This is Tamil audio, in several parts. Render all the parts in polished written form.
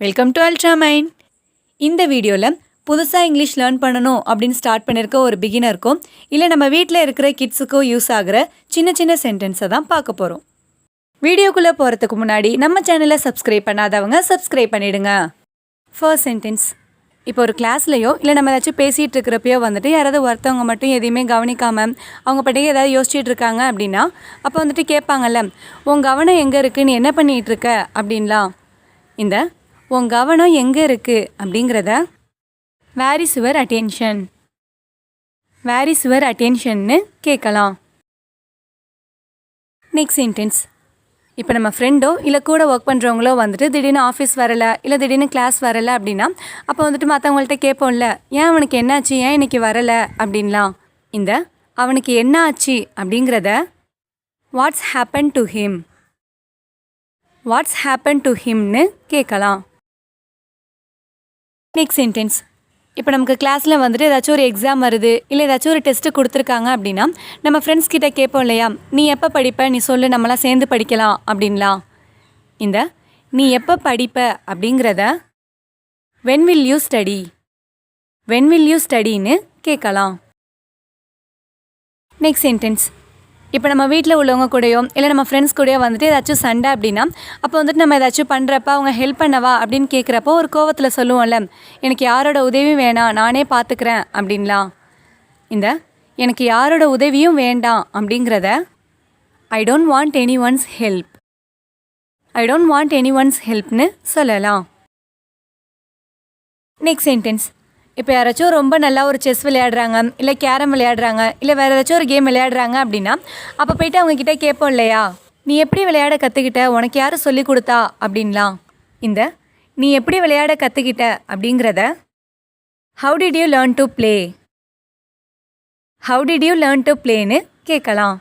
Welcome to Ultramind. இந்த வீடியோவில் புதுசாக இங்கிலீஷ் லேர்ன் பண்ணணும் அப்படின்னு ஸ்டார்ட் பண்ணியிருக்க ஒரு பிகினருக்கும் இல்லை நம்ம வீட்டில் இருக்கிற கிட்ஸுக்கும் யூஸ் ஆகிற சின்ன சின்ன சென்டென்ஸை தான் பார்க்க போகிறோம். வீடியோக்குள்ளே போகிறதுக்கு முன்னாடி நம்ம சேனலை சப்ஸ்கிரைப் பண்ணாதவங்க சப்ஸ்கிரைப் பண்ணிவிடுங்க. First sentence. இப்போ ஒரு கிளாஸ்லையோ இல்லை நம்ம ஏதாச்சும் பேசிகிட்டு இருக்கிறப்பையோ வந்துட்டு யாராவது ஒருத்தவங்க மட்டும் எதையுமே கவனிக்காமல் அவங்க பாட்டுக்கு ஏதாவது யோசிச்சுட்டு இருக்காங்க அப்படின்னா அப்போ வந்துட்டு கேட்பாங்கல்ல, உன் கவனம் எங்கே இருக்குது, நீ என்ன பண்ணிகிட்டு இருக்க அப்படின்லாம். இந்த உன் கவனம் எங்கே இருக்குது அப்படிங்கிறத where is your attention, where is your அட்டென்ஷன்னு கேட்கலாம். Next sentence. இப்போ நம்ம ஃப்ரெண்டோ இல்லை கூட ஒர்க் பண்ணுறவங்களோ வந்துட்டு திடீர்னு ஆஃபீஸ் வரலை இல்லை திடீர்னு கிளாஸ் வரலை அப்படின்னா அப்போ வந்துட்டு மற்றவங்கள்ட்ட கேட்போம்ல, ஏன் அவனுக்கு என்னாச்சு, ஏன் இன்னைக்கு வரலை அப்படின்லாம். இந்த அவனுக்கு என்ன ஆச்சு அப்படிங்கிறத what's happen to him, what's happen to ஹிம்னு கேட்கலாம். Next sentence. இப்போ நமக்கு கிளாஸில் வந்துட்டு ஏதாச்சும் ஒரு எக்ஸாம் வருது இல்லை ஏதாச்சும் ஒரு டெஸ்ட்டு கொடுத்துருக்காங்க அப்படின்னா நம்ம ஃப்ரெண்ட்ஸ் கிட்ட கேட்போம் இல்லையா, நீ எப்போ படிப்ப, நீ சொல்லு, நம்மளாம் சேர்ந்து படிக்கலாம் அப்படின்லாம். இந்த நீ எப்போ படிப்ப அப்படிங்கிறத when will you study, when will you studyன்னு கேட்கலாம். Next sentence. இப்போ நம்ம வீட்டில் உள்ளவங்க கூடயோ இல்லை நம்ம ஃப்ரெண்ட்ஸ் கூடயோ வந்துட்டு ஏதாச்சும் சண்டை அப்படின்னா அப்போ வந்துட்டு நம்ம ஏதாச்சும் பண்ணுறப்ப அவங்க ஹெல்ப் பண்ணவா அப்படின்னு கேட்குறப்போ ஒரு கோவத்தில் சொல்லுவோம்ல, எனக்கு யாரோட உதவியும் வேணாம், நானே பார்த்துக்கிறேன் அப்படின்லாம். இந்த எனக்கு யாரோட உதவியும் வேண்டாம் அப்படிங்கிறத I don't want anyone's help, I don't want anyone's ஹெல்ப்னு சொல்லலாம். Next sentence. இப்போ யாராச்சும் ரொம்ப நல்லா ஒரு செஸ் விளையாடுறாங்க இல்லை கேரம் விளையாடுறாங்க இல்லை வேறு ஏதாச்சும் ஒரு கேம் விளையாடுறாங்க அப்படின்னா அப்போ போய்ட்டு அவங்கக்கிட்ட கேட்போம் இல்லையா, நீ எப்படி விளையாட கற்றுக்கிட்ட, உனக்கு யார் சொல்லி கொடுத்தா அப்படின்லாம். இந்த நீ எப்படி விளையாட கற்றுக்கிட்ட அப்படிங்கிறத how did you learn to play, how did you learn to ப்ளேன்னு கேட்கலாம்.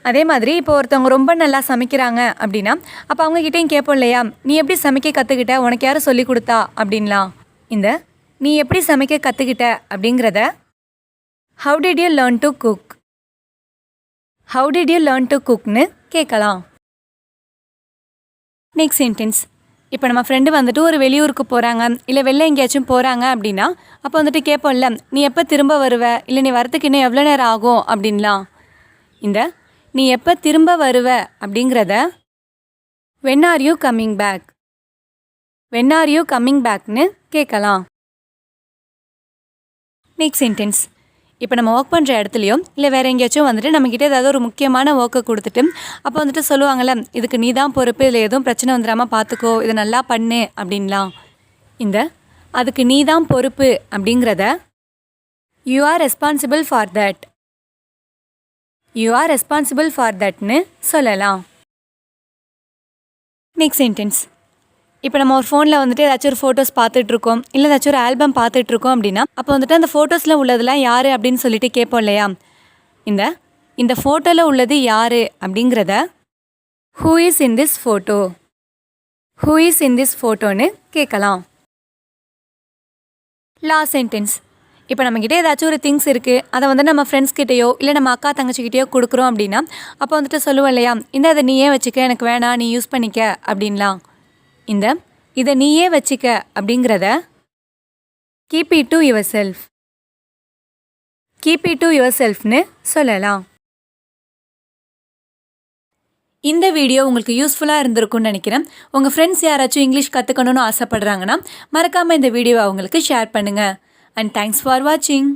அதே மாதிரி இப்போ ஒருத்தவங்க ரொம்ப நல்லா சமைக்கிறாங்க அப்படின்னா அப்போ அவங்கக்கிட்டையும் கேட்போம் இல்லையா, நீ எப்படி சமைக்க கற்றுக்கிட்ட, உனக்கு யார் சொல்லி கொடுத்தா அப்படின்லாம். இந்த நீ எப்படி சமைக்க கற்றுக்கிட்ட அப்படிங்கிறத how did you learn to cook, how did you learn to குக்னு கேட்கலாம். Next sentence. இப்போ நம்ம ஃப்ரெண்டு வந்துட்டு ஒரு வெளியூருக்கு போகிறாங்க இல்லை வெளில எங்கேயாச்சும் போகிறாங்க அப்படின்னா அப்போ வந்துட்டு கேட்போம்ல, நீ எப்போ திரும்ப வருவ, இல்லை நீ வரத்துக்கு இன்னும் எவ்வளோ நேரம் ஆகும் அப்படின்லாம். இந்த நீ எப்போ திரும்ப வருவ அப்படிங்கிறத when are you coming back, when are you coming backனு கேட்கலாம். Next sentence. இப்போ நம்ம ஒர்க் பண்ணுற இடத்துலையோ இல்லை வேறு எங்கேயாச்சும் வந்துட்டு நம்மக்கிட்ட ஏதாவது ஒரு முக்கியமான ஒர்க்கை கொடுத்துட்டு அப்போ வந்துட்டு சொல்லுவாங்கள்ல, இதுக்கு நீ தான் பொறுப்பு, இதில் எதுவும் பிரச்சனை வந்துடாமல் பார்த்துக்கோ, இதை நல்லா பண்ணு அப்படின்லாம். இந்த அதுக்கு நீ தான் பொறுப்பு அப்படிங்கிறத you are responsible for that, you are responsible for தட்னு சொல்லலாம். Next sentence. இப்போ நம்ம ஒரு ஃபோனில் வந்துட்டு ஏதாச்சும் ஒரு ஃபோட்டோஸ் பார்த்துட்ருக்கோம் இல்லை ஏதாச்சும் ஒரு ஆல்பம் பார்த்துட்ருக்கோம் அப்படின்னா அப்போ வந்துட்டு அந்த ஃபோட்டோஸில் உள்ளதெல்லாம் யார் அப்படின்னு சொல்லிட்டு கேட்போம் இல்லையா, இந்த ஃபோட்டோவில் உள்ளது யார் அப்படிங்கிறத who is in this photo, who is in this ஃபோட்டோன்னு கேட்கலாம். Last sentence. இப்போ நம்மக்கிட்ட ஏதாச்சும் ஒரு திங்ஸ் இருக்குது, அதை வந்து நம்ம ஃப்ரெண்ட்ஸ்கிட்டையோ இல்லை நம்ம அக்கா தங்கச்சிக்கிட்டேயோ கொடுக்குறோம் அப்படின்னா அப்போ வந்துட்டு சொல்லுவோம் இல்லையா, அதை நீயே வச்சுக்க, எனக்கு வேணாம், நீ யூஸ் பண்ணிக்க அப்படின்லாம். இந்த இதை நீயே வச்சுக்க அப்படிங்கிறத keep it to yourself, keep it to yourself சொல்லலாம். இந்த வீடியோ உங்களுக்கு யூஸ்ஃபுல்லாக இருந்திருக்கும்னு நினைக்கிறேன். உங்கள் ஃப்ரெண்ட்ஸ் யாராச்சும் இங்கிலீஷ் கற்றுக்கணும்னு ஆசைப்படுறாங்கன்னா மறக்காமல் இந்த வீடியோவை அவங்களுக்கு ஷேர் பண்ணுங்கள். அண்ட் தேங்க்ஸ் ஃபார் வாட்சிங்.